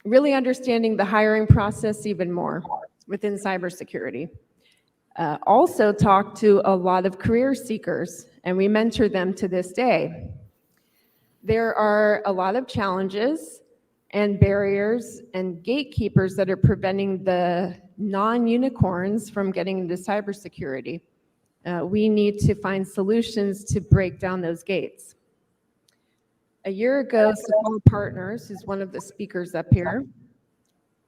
really understanding the hiring process even more within cybersecurity. Also talk to a lot of career seekers, and we mentor them to this day. There are a lot of challenges and barriers and gatekeepers that are preventing the non-unicorns from getting into cybersecurity. We need to find solutions to break down those gates. A year ago, DOL Partners, who's one of the speakers up here,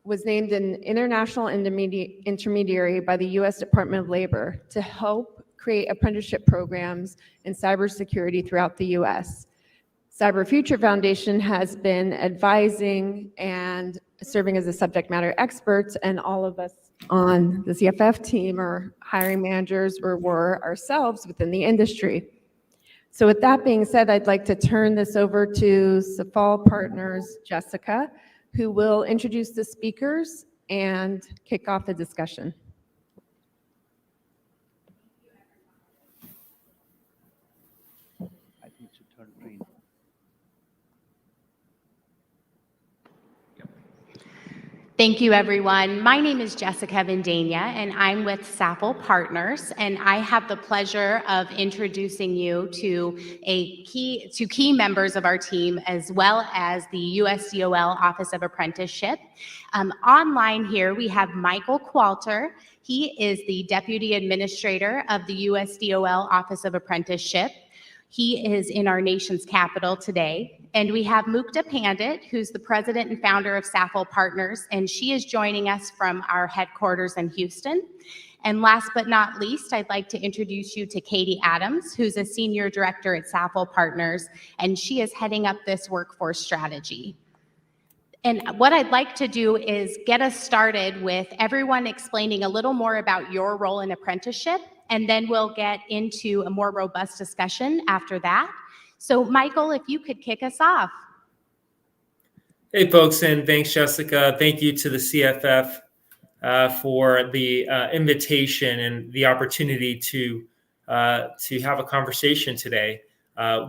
was named an international intermediary by the U.S. Department of Labor to help create apprenticeship programs in cybersecurity throughout the U.S. Cyber Future Foundation has been advising and serving as a subject matter expert, and all of us on the CFF team are hiring managers or were ourselves within the industry. So with that being said, I'd like to turn this over to DOL Partners Jessica, who will introduce the speakers and kick off the discussion. I think to turn green. Thank you, everyone. My name is Jessica Vendania, and I'm with DOL Partners, and I have the pleasure of introducing you to key members of our team, as well as the US DOL Office of Apprenticeship. Online here, we have Michael Qualter. He is the Deputy Administrator of the US DOL Office of Apprenticeship. He is in our nation's capital today. And we have Mukta Pandit, who's the president and founder of DOL Partners, and she is joining us from our headquarters in Houston. And last but not least, I'd like to introduce you to Katie Adams, who's a senior director at DOL Partners, and she is heading up this workforce strategy. And what I'd like to do is get us started with everyone explaining a little more about your role in apprenticeship, and then we'll get into a more robust discussion after that. So Michael, if you could kick us off. Hey folks, and thanks Jessica. Thank you to the CFF for the invitation and the opportunity to have a conversation today.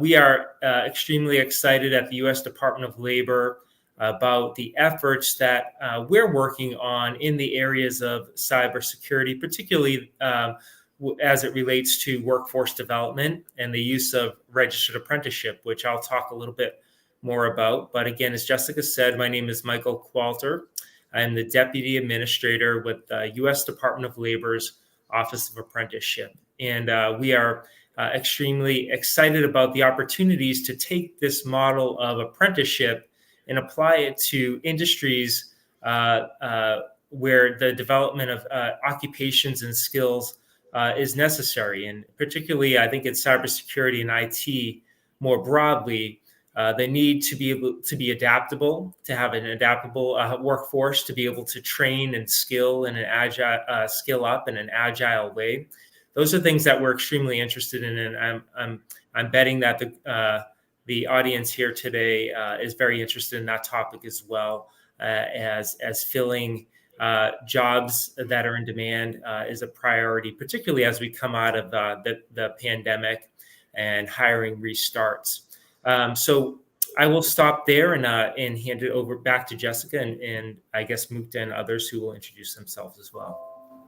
We are extremely excited at the U.S. Department of Labor about the efforts that we're working on in the areas of cybersecurity, particularly as it relates to workforce development and the use of registered apprenticeship, which I'll talk a little bit more about. But again, as Jessica said, my name is Michael Qualter. I'm the Deputy Administrator with the U.S. Department of Labor's Office of Apprenticeship. And we are extremely excited about the opportunities to take this model of apprenticeship and apply it to industries where the development of occupations and skills is necessary. And particularly, I think in cybersecurity and IT more broadly, they need to be able to be adaptable, to have an adaptable workforce, to be able to train and skill in an agile, skill up in an agile way. Those are things that we're extremely interested in, and I'm betting that the audience here today is very interested in that topic as well, as filling jobs that are in demand is a priority, particularly as we come out of the pandemic and hiring restarts. So I will stop there and hand it over back to Jessica and I guess Mukta and others who will introduce themselves as well.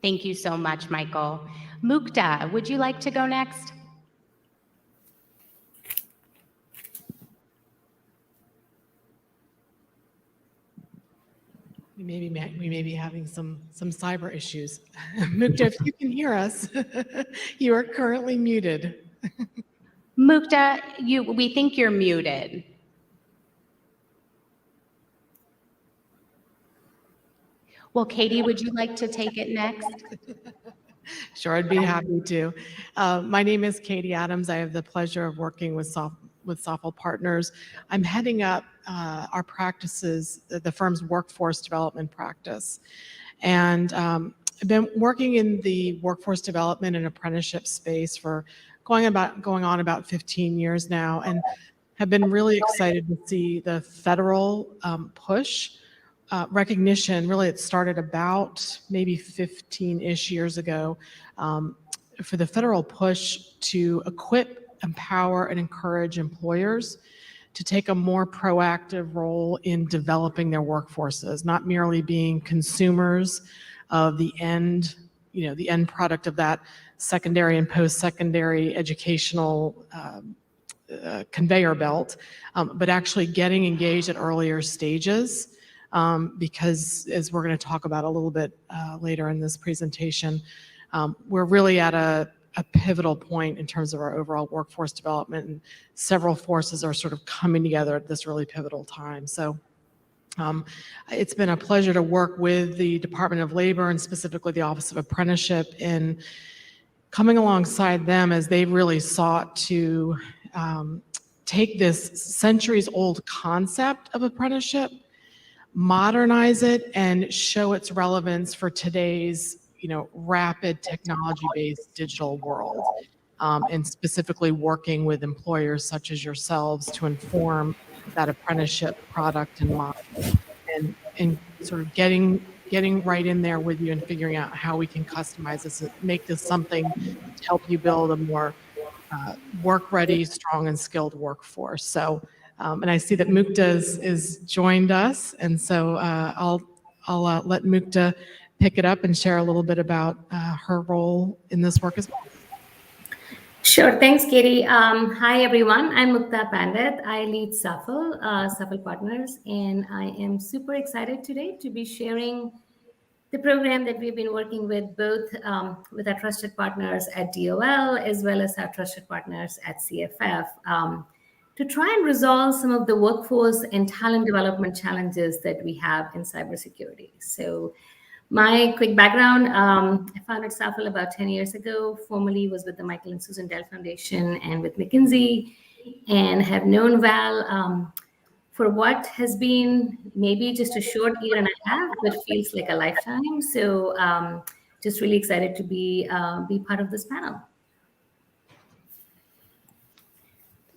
Thank you so much, Michael. Mukta, would you like to go next? We may be having some cyber issues. Mukta, if you can hear us, you are currently muted. Mukta, we think you're muted. Well, Katie, would you like to take it next? Sure, I'd be happy to. My name is Katie Adams. I have the pleasure of working with DOL Partners. I'm heading up our practices, the firm's workforce development practice. And I've been working in the workforce development and apprenticeship space for going on about 15 years now, and have been really excited to see the federal push recognition. Really, it started about maybe 15-ish years ago for the federal push to equip, empower, and encourage employers to take a more proactive role in developing their workforces, not merely being consumers of the end product of that secondary and post-secondary educational conveyor belt, but actually getting engaged at earlier stages, because as we're going to talk about a little bit later in this presentation, we're really at a pivotal point in terms of our overall workforce development, and several forces are sort of coming together at this really pivotal time. So it's been a pleasure to work with the Department of Labor and specifically the Office of Apprenticeship in coming alongside them as they've really sought to take this centuries-old concept of apprenticeship, modernize it, and show its relevance for today's rapid technology-based digital world, and specifically working with employers such as yourselves to inform that apprenticeship product and model, and sort of getting right in there with you and figuring out how we can customize this and make this something to help you build a more work-ready, strong, and skilled workforce. So, and I see that Mukta is joined us, and so I'll let Mukta pick it up and share a little bit about her role in this work as well. Sure. Thanks, Katie. Hi, everyone. I'm Mukta Pandit. I lead SAFL Partners, and I am super excited today to be sharing the program that we've been working with both with our trusted partners at DOL as well as our trusted partners at CFF to try and resolve some of the workforce and talent development challenges that we have in cybersecurity. So my quick background, I founded SAFL about 10 years ago, formerly was with the Michael and Susan Dell Foundation and with McKinsey, and have known Val for what has been maybe just a short year and a half, but feels like a lifetime. So just really excited to be part of this panel.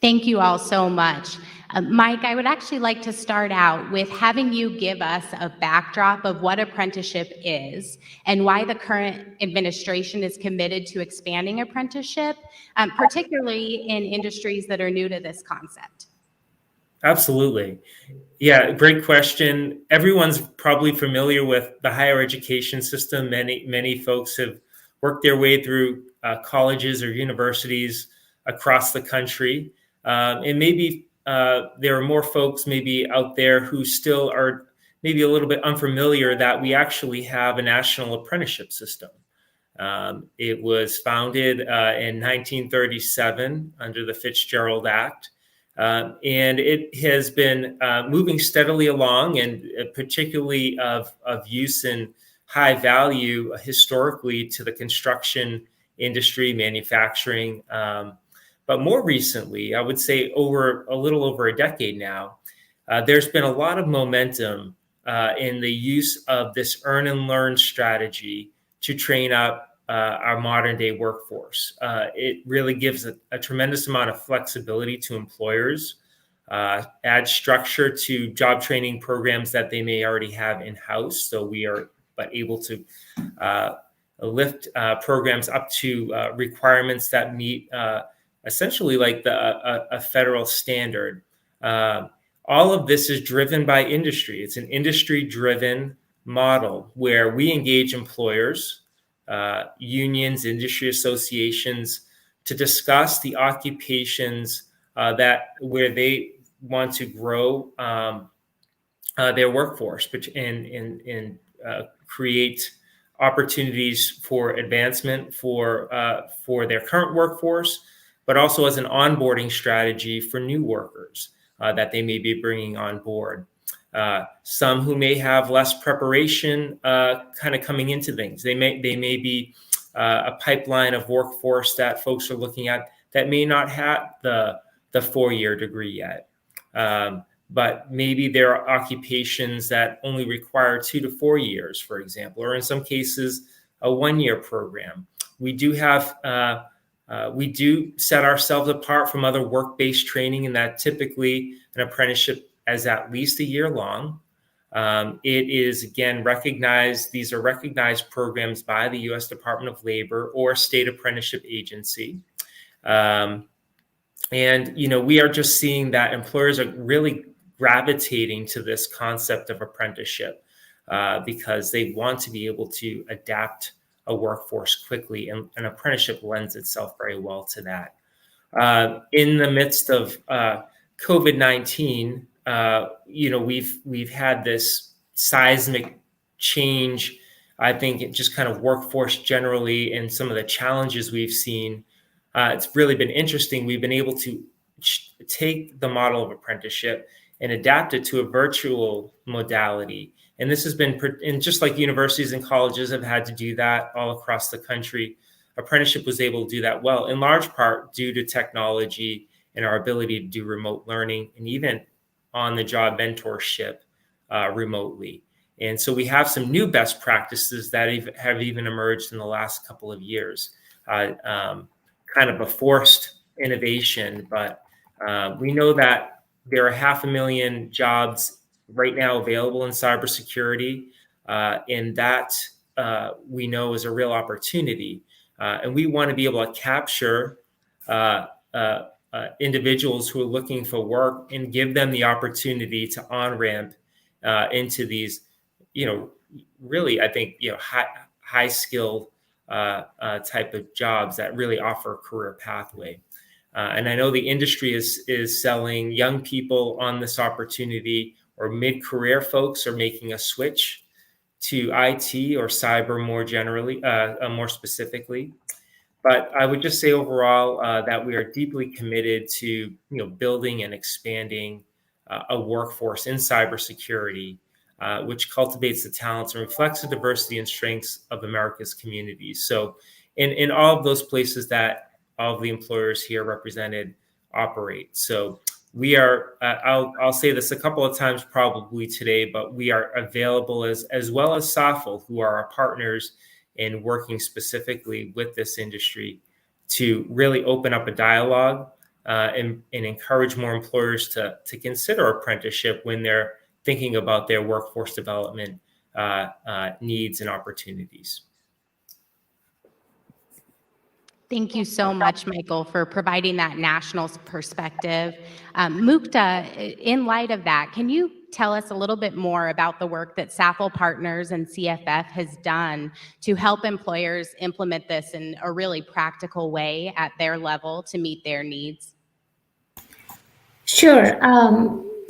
Thank you all so much. Mike, I would actually like to start out with having you give us a backdrop of what apprenticeship is and why the current administration is committed to expanding apprenticeship, particularly in industries that are new to this concept. Absolutely. Yeah, great question. Everyone's probably familiar with the higher education system. Many folks have worked their way through colleges or universities across the country. And maybe there are more folks maybe out there who still are maybe a little bit unfamiliar that we actually have a national apprenticeship system. It was founded in 1937 under the Fitzgerald Act. And it has been moving steadily along, and particularly of use in high value historically to the construction industry, manufacturing. But more recently, I would say over a little over a decade now, there's been a lot of momentum in the use of this earn and learn strategy to train up our modern day workforce. It really gives a tremendous amount of flexibility to employers, add structure to job training programs that they may already have in-house. So we are able to lift programs up to requirements that meet essentially like a federal standard. All of this is driven by industry. It's an industry-driven model where we engage employers, unions, industry associations to discuss the occupations where they want to grow their workforce and create opportunities for advancement for their current workforce, but also as an onboarding strategy for new workers that they may be bringing on board. Some who may have less preparation kind of coming into things. They may be a pipeline of workforce that folks are looking at that may not have the 4-year degree yet. But maybe there are occupations that only require 2 to 4 years, for example, or in some cases, a 1-year program. We do set ourselves apart from other work-based training in that typically an apprenticeship is at least a year long. It is, again, recognized. These are recognized programs by the U.S. Department of Labor or state apprenticeship agency. And, we are just seeing that employers are really gravitating to this concept of apprenticeship because they want to be able to adapt a workforce quickly, and an apprenticeship lends itself very well to that. In the midst of COVID-19, we've had this seismic change. I think it just kind of workforce generally, and some of the challenges we've seen. It's really been interesting. We've been able to take the model of apprenticeship and adapt it to a virtual modality. And this has been, and just like universities and colleges have had to do that all across the country, apprenticeship was able to do that well, in large part due to technology and our ability to do remote learning and even on-the-job mentorship remotely. And so we have some new best practices that have even emerged in the last couple of years, kind of a forced innovation, but we know that there are 500,000 jobs right now available in cybersecurity, and that we know is a real opportunity. And we want to be able to capture individuals who are looking for work and give them the opportunity to on-ramp into these, really, I think, high skilled type of jobs that really offer a career pathway. And I know the industry is selling young people on this opportunity, or mid-career folks are making a switch to IT or cyber more generally, more specifically. But I would just say overall that we are deeply committed to building and expanding a workforce in cybersecurity, which cultivates the talents and reflects the diversity and strengths of America's communities. So in all of those places that all of the employers here represented operate. So we are, I'll say this a couple of times probably today, but we are available as well as SAFL, who are our partners in working specifically with this industry to really open up a dialogue and encourage more employers to consider apprenticeship when they're thinking about their workforce development needs and opportunities. Thank you so much, Michael, for providing that national perspective. Mukta, in light of that, can you tell us a little bit more about the work that SAFL Partners and CFF has done to help employers implement this in a really practical way at their level to meet their needs? Sure.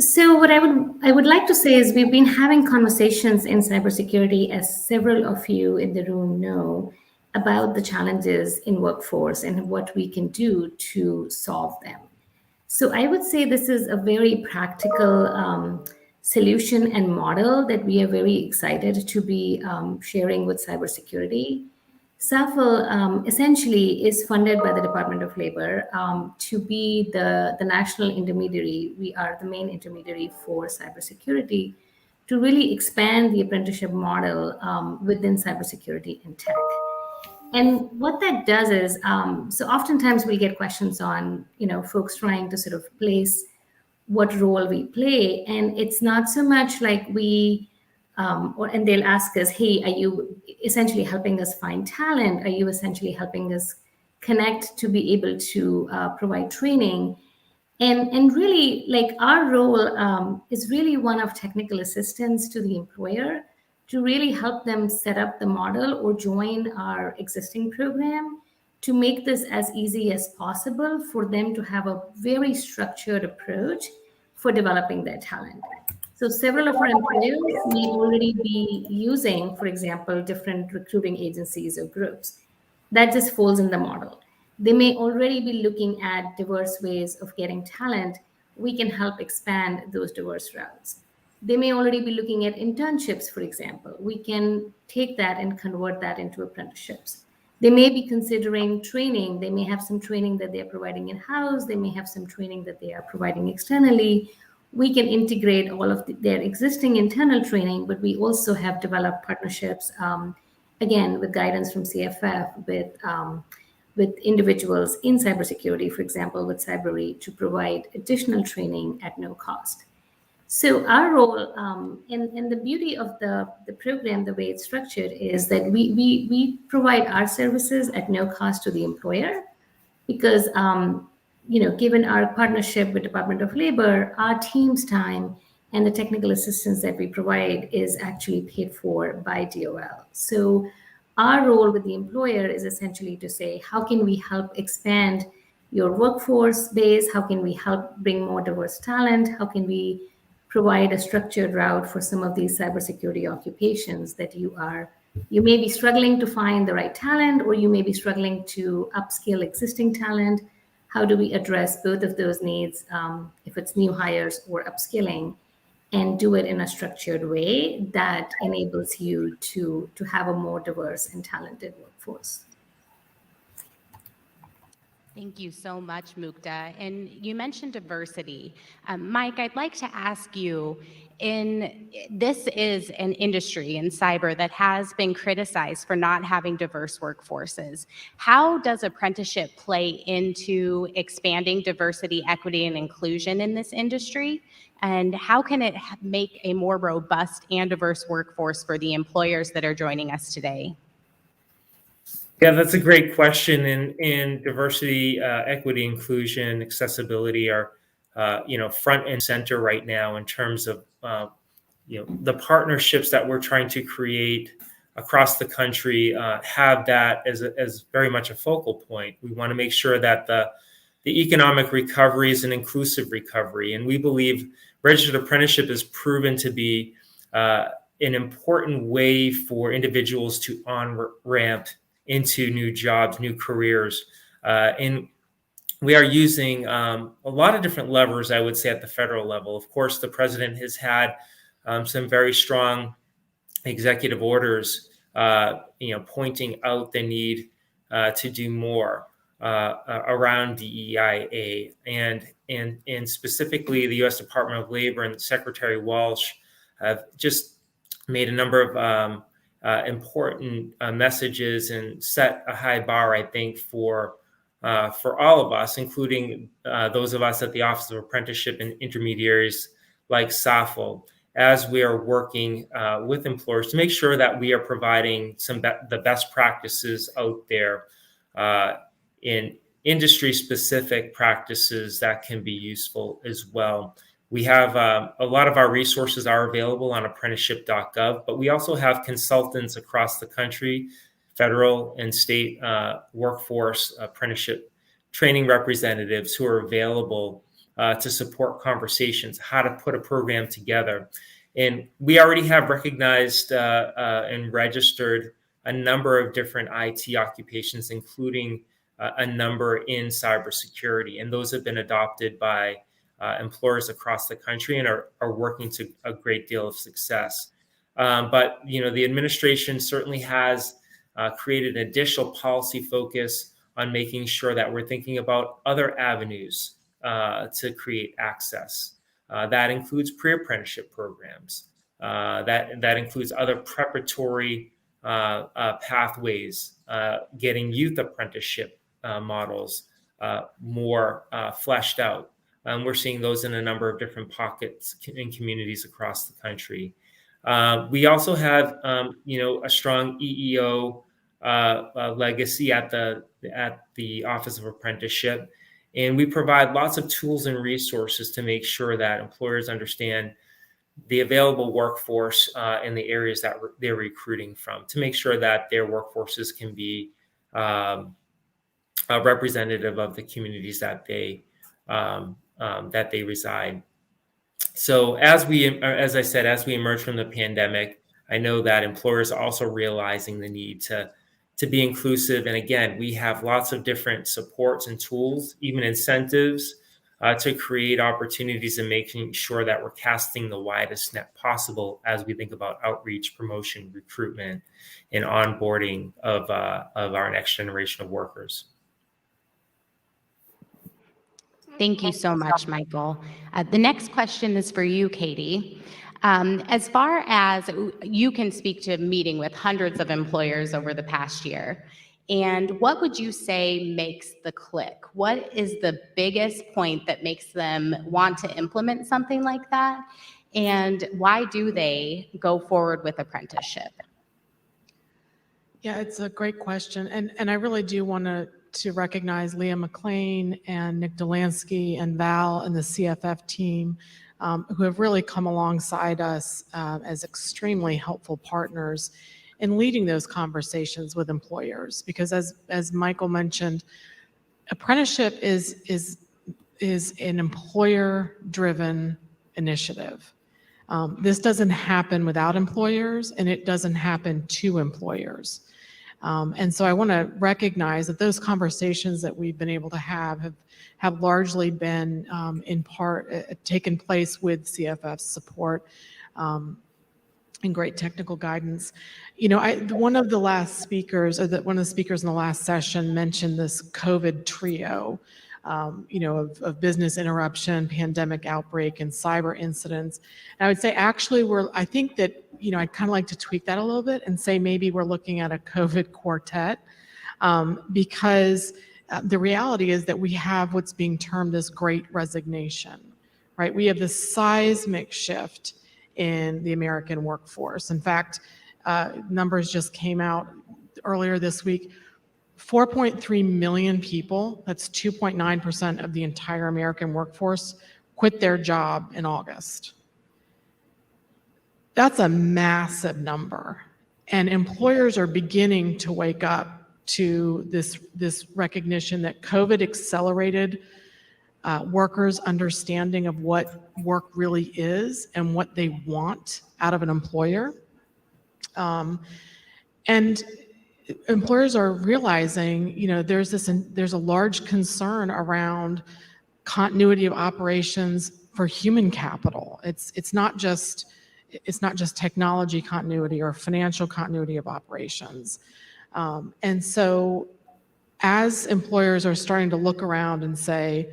So what I would like to say is we've been having conversations in cybersecurity, as several of you in the room know, about the challenges in workforce and what we can do to solve them. So I would say this is a very practical solution and model that we are very excited to be sharing with cybersecurity. SAFL essentially is funded by the Department of Labor to be the national intermediary. We are the main intermediary for cybersecurity to really expand the apprenticeship model within cybersecurity and tech. And what that does is, so oftentimes we get questions on, folks trying to sort of place what role we play. And it's not so much like and they'll ask us, hey, are you essentially helping us find talent? Are you essentially helping us connect to be able to provide training? And really, like, our role is really one of technical assistance to the employer to really help them set up the model or join our existing program to make this as easy as possible for them to have a very structured approach for developing their talent. So several of our employers may already be using, for example, different recruiting agencies or groups. That just falls in the model. They may already be looking at diverse ways of getting talent. We can help expand those diverse routes. They may already be looking at internships, for example. We can take that and convert that into apprenticeships. They may be considering training. They may have some training that they're providing in-house. They may have some training that they are providing externally. We can integrate all of their existing internal training, but we also have developed partnerships, again, with guidance from CFF, with individuals in cybersecurity, for example, with Cybery, to provide additional training at no cost. So our role, and the beauty of the program, the way it's structured, is that we provide our services at no cost to the employer, because given our partnership with Department of Labor, our team's time and the technical assistance that we provide is actually paid for by DOL. So our role with the employer is essentially to say, how can we help expand your workforce base? How can we help bring more diverse talent? How can we provide a structured route for some of these cybersecurity occupations that you may be struggling to find the right talent, or you may be struggling to upskill existing talent. How do we address both of those needs, if it's new hires or upskilling, and do it in a structured way that enables you to have a more diverse and talented workforce? Thank you so much, Mukta. And you mentioned diversity. Mike, I'd like to ask you, this is an industry in cyber that has been criticized for not having diverse workforces. How does apprenticeship play into expanding diversity, equity, and inclusion in this industry? And how can it make a more robust and diverse workforce for the employers that are joining us today? Yeah, that's a great question. And diversity, equity, inclusion, accessibility are, front and center right now in terms of, the partnerships that we're trying to create across the country have that as very much a focal point. We want to make sure that the economic recovery is an inclusive recovery. And we believe registered apprenticeship is proven to be an important way for individuals to on-ramp into new jobs, new careers. And we are using a lot of different levers, I would say, at the federal level. Of course, the president has had some very strong executive orders, pointing out the need to do more around DEIA, and specifically the U.S. Department of Labor and Secretary Walsh have just made a number of important messages and set a high bar, I think, for all of us, including those of us at the Office of Apprenticeship and Intermediaries like SAFL, as we are working with employers to make sure that we are providing the best practices out there in industry-specific practices that can be useful as well. We have a lot of our resources are available on apprenticeship.gov, but we also have consultants across the country, federal and state workforce apprenticeship training representatives who are available to support conversations, how to put a program together. And we already have recognized and registered a number of different IT occupations, including a number in cybersecurity. And those have been adopted by employers across the country and are working to a great deal of success. But, the administration certainly has created an additional policy focus on making sure that we're thinking about other avenues to create access. That includes pre-apprenticeship programs. That includes other preparatory pathways, getting youth apprenticeship models more fleshed out. We're seeing those in a number of different pockets and communities across the country. We also have, a strong EEO legacy at the Office of Apprenticeship, and we provide lots of tools and resources to make sure that employers understand the available workforce in the areas that they're recruiting from, to make sure that their workforces can be representative of the communities that they reside. So as I said, as we emerge from the pandemic, I know that employers are also realizing the need to be inclusive. And again, we have lots of different supports and tools, even incentives, to create opportunities and making sure that we're casting the widest net possible as we think about outreach, promotion, recruitment, and onboarding of our next generation of workers. Thank you so much, Michael. The next question is for you, Katie. As far as you can speak to meeting with hundreds of employers over the past year, and what would you say makes the click? What is the biggest point that makes them want to implement something like that? And why do they go forward with apprenticeship? Yeah, it's a great question. And I really do want to to recognize Leah McLean and Nick Delansky and Val and the CFF team who have really come alongside us as extremely helpful partners in leading those conversations with employers. Because as Michael mentioned, apprenticeship is an employer-driven initiative. This doesn't happen without employers, and it doesn't happen to employers. And so I want to recognize that those conversations that we've been able to have largely been in part taken place with CFF's support and great technical guidance. You know, one of the last speakers, one of the speakers in the last session mentioned this COVID trio, you know, of business interruption, pandemic outbreak, and cyber incidents. And I would say actually I think that, you know, I'd kind of like to tweak that a little bit and say maybe we're looking at a COVID quartet because the reality is that we have what's being termed this great resignation, right? We have this seismic shift in the American workforce. In fact, numbers just came out earlier this week. 4.3 million people, that's 2.9% of the entire American workforce, quit their job in August. That's a massive number. And employers are beginning to wake up to this recognition that COVID accelerated workers' understanding of what work really is and what they want out of an employer. And employers are realizing, you know, there's a large concern around continuity of operations for human capital. It's not just technology continuity or financial continuity of operations. And so as employers are starting to look around and say,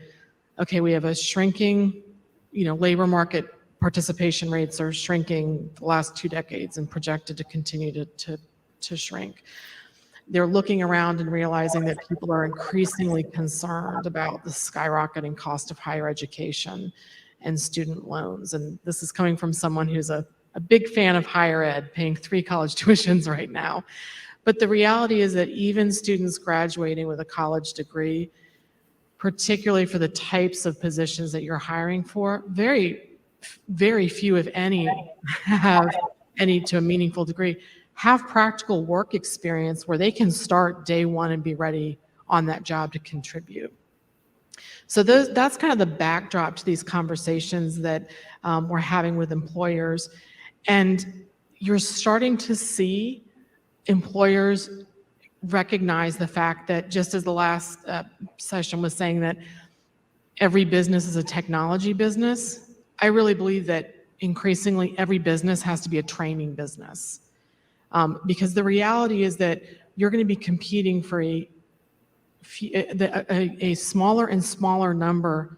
okay, we have a shrinking, you know, labor market participation rates are shrinking the last 2 decades and projected to continue to shrink. They're looking around and realizing that people are increasingly concerned about the skyrocketing cost of higher education and student loans. And this is coming from someone who's a big fan of higher ed, paying 3 college tuitions right now. But the reality is that even students graduating with a college degree, particularly for the types of positions that you're hiring for, very, very few, if any, have any to a meaningful degree, have practical work experience where they can start day one and be ready on that job to contribute. So that's kind of the backdrop to these conversations that we're having with employers. And you're starting to see employers recognize the fact that, just as the last session was saying, that every business is a technology business, I really believe that increasingly every business has to be a training business. Because the reality is that you're going to be competing for a smaller and smaller number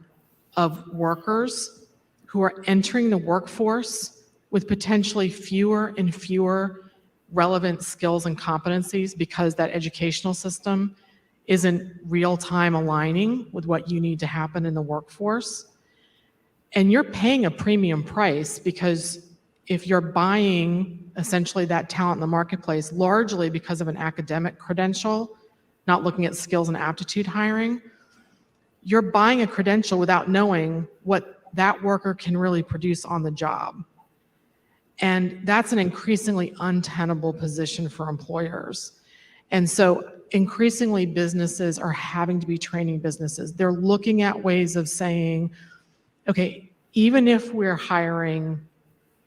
of workers who are entering the workforce with potentially fewer and fewer relevant skills and competencies because that educational system isn't real-time aligning with what you need to happen in the workforce. And you're paying a premium price because if you're buying essentially that talent in the marketplace largely because of an academic credential, not looking at skills and aptitude hiring, you're buying a credential without knowing what that worker can really produce on the job. And that's an increasingly untenable position for employers. And so increasingly businesses are having to be training businesses. They're looking at ways of saying, okay, even if we're hiring,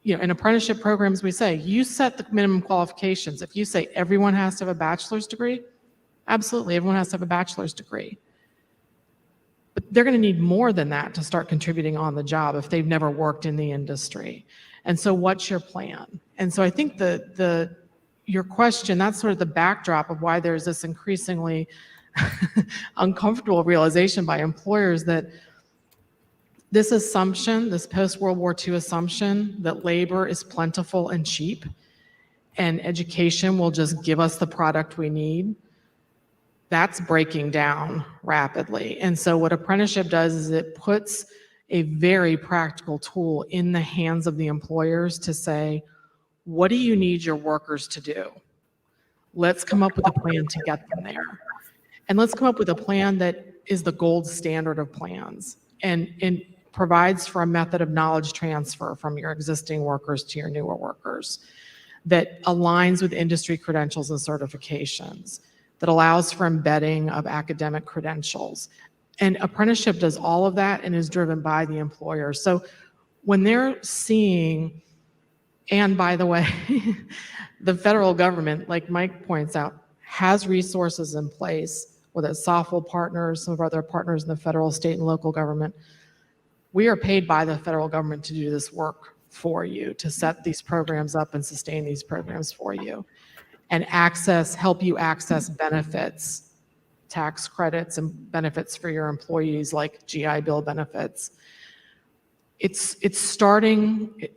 you know, in apprenticeship programs, we say, you set the minimum qualifications. If you say everyone has to have a bachelor's degree, absolutely, everyone has to have a bachelor's degree. But they're going to need more than that to start contributing on the job if they've never worked in the industry. And so what's your plan? And so I think your question, that's sort of the backdrop of why there's this increasingly uncomfortable realization by employers that this assumption, this post-World War II assumption that labor is plentiful and cheap and education will just give us the product we need, that's breaking down rapidly. And so what apprenticeship does is it puts a very practical tool in the hands of the employers to say, what do you need your workers to do? Let's come up with a plan to get them there. And let's come up with a plan that is the gold standard of plans and provides for a method of knowledge transfer from your existing workers to your newer workers that aligns with industry credentials and certifications, that allows for embedding of academic credentials. And apprenticeship does all of that and is driven by the employer. So when they're seeing, and by the way, the federal government, like Mike points out, has resources in place, whether it's SOFL partners, some of our other partners in the federal, state, and local government. We are paid by the federal government to do this work for you, to set these programs up and sustain these programs for you, and help you access benefits, tax credits and benefits for your employees like GI Bill benefits. It's starting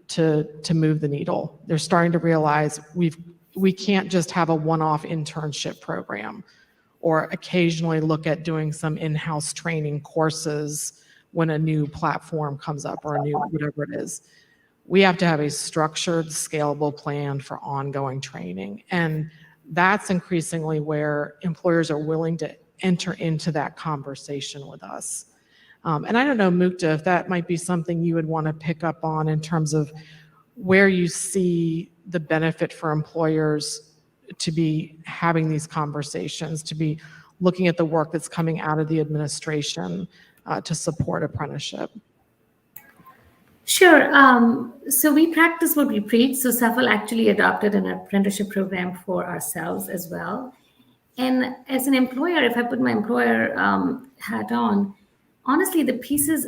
to move the needle. They're starting to realize we can't just have a one-off internship program or occasionally look at doing some in-house training courses when a new platform comes up or a new whatever it is. We have to have a structured, scalable plan for ongoing training. And that's increasingly where employers are willing to enter into that conversation with us. And I don't know, Mukta, if that might be something you would want to pick up on in terms of where you see the benefit for employers to be having these conversations, to be looking at the work that's coming out of the administration to support apprenticeship. Sure. So we practice what we preach. So SAFL actually adopted an apprenticeship program for ourselves as well. And as an employer, if I put my employer hat on, honestly, the pieces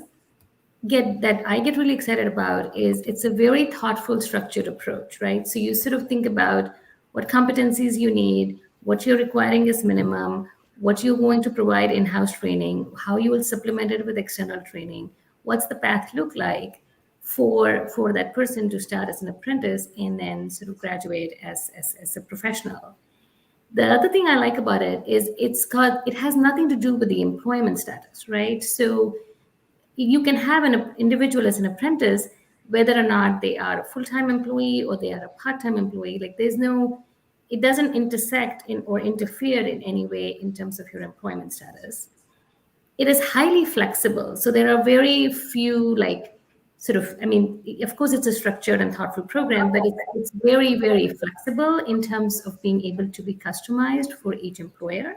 that I get really excited about is it's a very thoughtful, structured approach, right? So you sort of think about what competencies you need, what you're requiring is minimum, what you're going to provide in-house training, how you will supplement it with external training, what's the path look like for that person to start as an apprentice and then sort of graduate as a professional. The other thing I like about it is it has nothing to do with the employment status, right? So you can have an individual as an apprentice, whether or not they are a full-time employee or they are a part-time employee. Like it doesn't intersect or interfere in any way in terms of your employment status. It is highly flexible. So there are very few of course it's a structured and thoughtful program, but it's very, very flexible in terms of being able to be customized for each employer.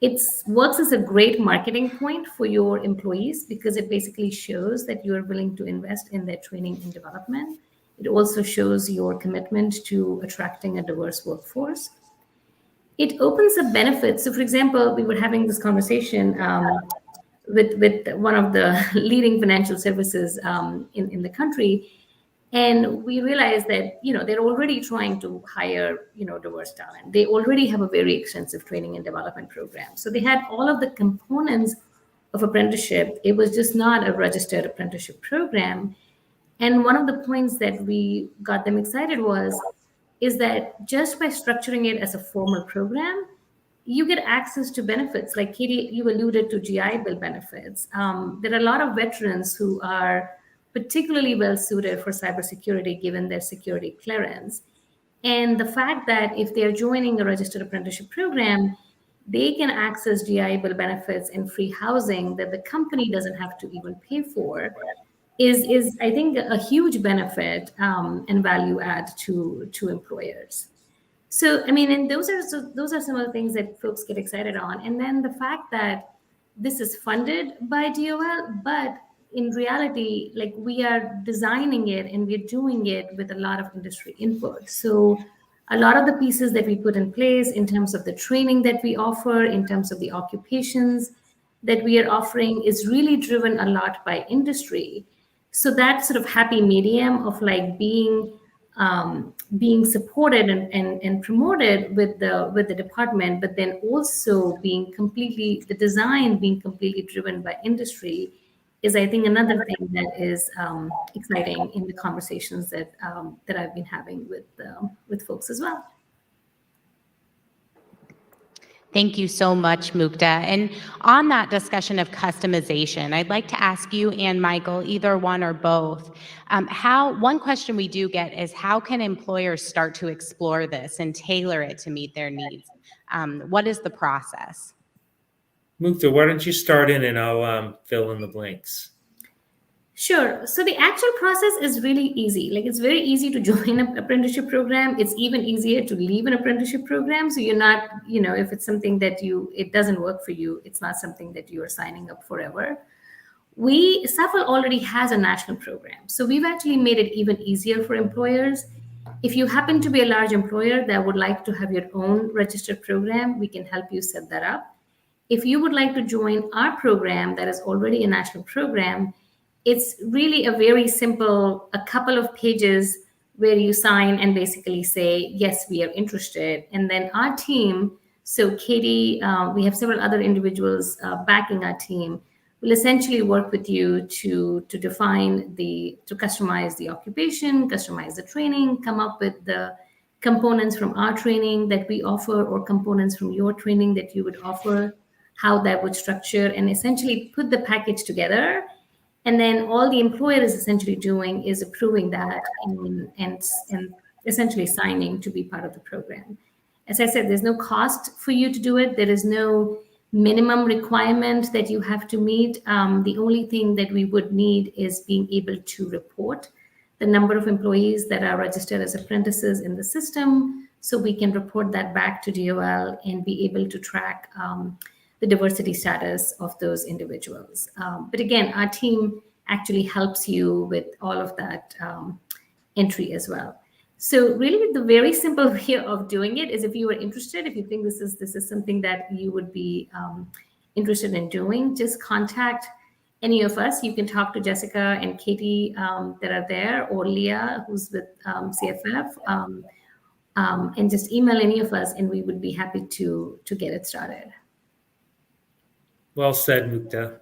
It works as a great marketing point for your employees because it basically shows that you are willing to invest in their training and development. It also shows your commitment to attracting a diverse workforce. It opens up benefits. So for example, we were having this conversation with one of the leading financial services in the country. And we realized that, they're already trying to hire, diverse talent. They already have a very extensive training and development program. So they had all of the components of apprenticeship. It was just not a registered apprenticeship program. And one of the points that we got them excited is that just by structuring it as a formal program, you get access to benefits. Like Katie, you alluded to GI Bill benefits. There are a lot of veterans who are particularly well suited for cybersecurity given their security clearance. And the fact that if they're joining a registered apprenticeship program, they can access GI Bill benefits and free housing that the company doesn't have to even pay for is I think, a huge benefit and value add to employers. So, and those are some of the things that folks get excited on. And then the fact that this is funded by DOL, but in reality, like we are designing it and we're doing it with a lot of industry input. So a lot of the pieces that we put in place in terms of the training that we offer, in terms of the occupations that we are offering is really driven a lot by industry. So that sort of happy medium of like being supported and promoted with the department, but then also being completely driven by industry is, I think, another thing that is exciting in the conversations that I've been having with folks as well. Thank you so much, Mukta. And on that discussion of customization, I'd like to ask you and Michael, either one or both, one question we do get is how can employers start to explore this and tailor it to meet their needs? What is the process? Mukta, why don't you start in and I'll fill in the blanks. Sure. So the actual process is really easy. Like, it's very easy to join an apprenticeship program. It's even easier to leave an apprenticeship program. So you're not, if it's something that it doesn't work for you, it's not something that you are signing up forever. SAFL already has a national program. So we've actually made it even easier for employers. If you happen to be a large employer that would like to have your own registered program, we can help you set that up. If you would like to join our program that is already a national program, it's really a very simple, a couple of pages where you sign and basically say, yes, we are interested. And then our team, so Katie, we have several other individuals backing our team, will essentially work with you to customize the occupation, customize the training, come up with the components from our training that we offer or components from your training that you would offer, how that would structure, and essentially put the package together. And then all the employer is essentially doing is approving that and essentially signing to be part of the program. As I said, there's no cost for you to do it. There is no minimum requirement that you have to meet. The only thing that we would need is being able to report the number of employees that are registered as apprentices in the system, so we can report that back to DOL and be able to track the diversity status of those individuals. But again, our team actually helps you with all of that entry as well. So really, the very simple way of doing it is, if you are interested, if you think this is something that you would be interested in doing, just contact any of us. You can talk to Jessica and Katie that are there, or Leah, who's with CFF, and just email any of us, and we would be happy to get it started. Well said, Mukta.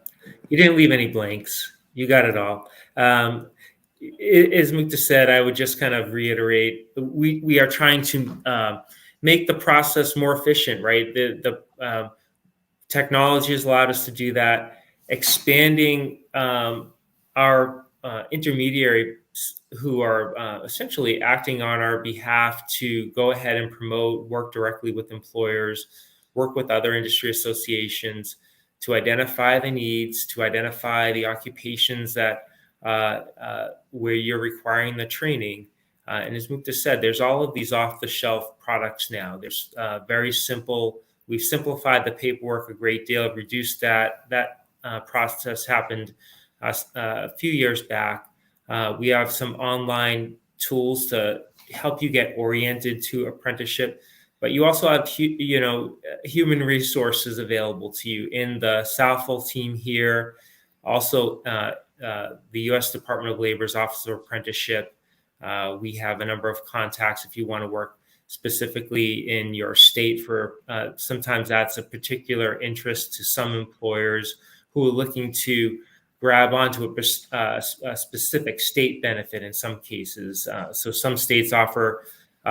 You didn't leave any blanks. You got it all. As Mukta said, I would just kind of reiterate, we are trying to make the process more efficient, right? The technology has allowed us to do that, expanding our intermediaries who are essentially acting on our behalf to go ahead and promote, work directly with employers, work with other industry associations, to identify the needs, to identify the occupations that where you're requiring the training. And as Mukta said, there's all of these off-the-shelf products now. There's very simple. We've simplified the paperwork a great deal, reduced that process happened a few years back. We have some online tools to help you get oriented to apprenticeship. But you also have, human resources available to you in the SAFL team here. Also, the U.S. Department of Labor's Office of Apprenticeship. We have a number of contacts if you want to work specifically in your state for, sometimes that's a particular interest to some employers who are looking to grab onto a specific state benefit in some cases. So some states offer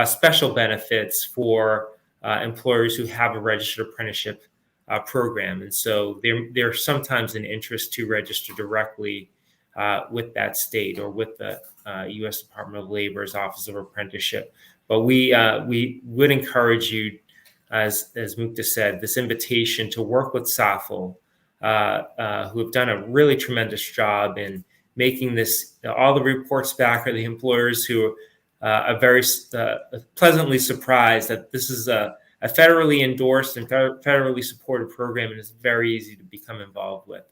special benefits for employers who have a registered apprenticeship program. And so there's sometimes an interest to register directly with that state or with the U.S. Department of Labor's Office of Apprenticeship. But we would encourage you, as Mukta said, this invitation to work with SAFL, who have done a really tremendous job in making this, all the reports back are the employers who are very pleasantly surprised that this is a federally endorsed and federally supported program, and it's very easy to become involved with.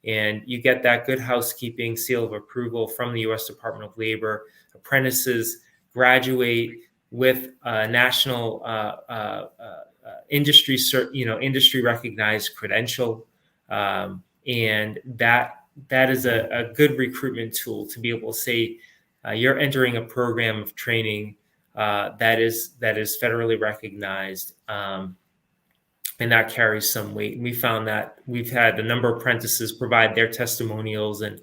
And you get that good housekeeping seal of approval from the U.S. Department of Labor. Apprentices graduate with a national industry recognized credential, and that is a good recruitment tool to be able to say you're entering a program of training that is federally recognized, and that carries some weight. And we found that we've had a number of apprentices provide their testimonials, and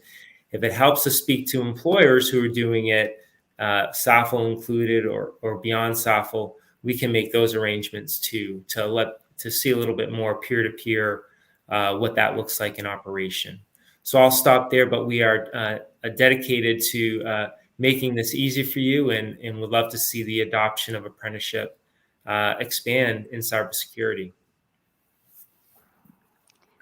if it helps to speak to employers who are doing it, SAFL included or beyond SAFL, we can make those arrangements to see a little bit more peer-to-peer what that looks like in operation. So I'll stop there, but we are dedicated to making this easy for you, and would love to see the adoption of apprenticeship expand in cybersecurity.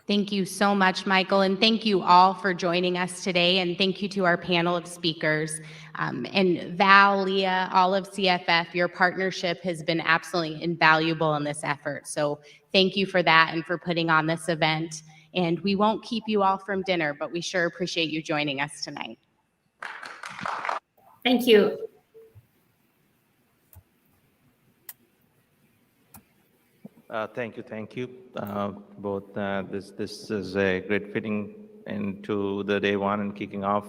Thank you so much, Michael, and thank you all for joining us today, and thank you to our panel of speakers. And Val, Leah, all of CFF, your partnership has been absolutely invaluable in this effort. So thank you for that and for putting on this event. And we won't keep you all from dinner, but we sure appreciate you joining us tonight. Thank you. Thank you, both. This is a great fitting into the day one and kicking off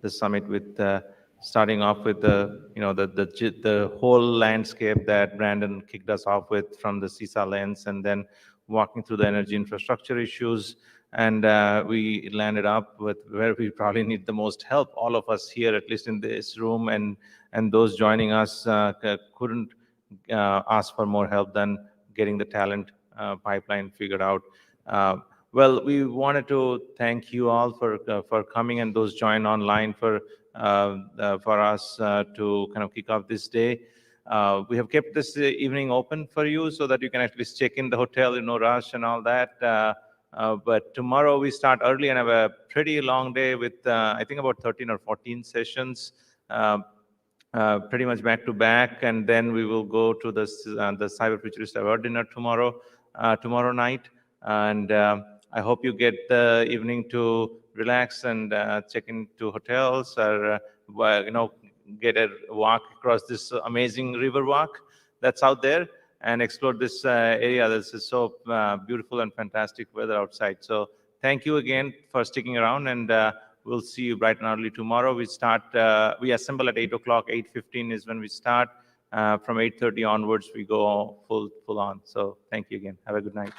the summit with starting off with the whole landscape that Brandon kicked us off with from the CISA lens, and then walking through the energy infrastructure issues, and we landed up with where we probably need the most help. All of us here, at least in this room, and those joining us, couldn't ask for more help than getting the talent pipeline figured out. Well, we wanted to thank you all for coming, and those join online for us to kind of kick off this day. We have kept this evening open for you so that you can at least check in the hotel, no rush and all that. But tomorrow we start early and have a pretty long day with I think about 13 or 14 sessions. Pretty much back to back, and then we will go to the Cyber Futurist Award dinner tomorrow night. And I hope you get the evening to relax and check into hotels, or get a walk across this amazing river walk that's out there, and explore this area. This is so beautiful and fantastic weather outside. So thank you again for sticking around, and we'll see you bright and early tomorrow. We assemble at 8 o'clock. 8:15 is when we start. From 8:30 onwards, we go full on. So thank you again. Have a good night.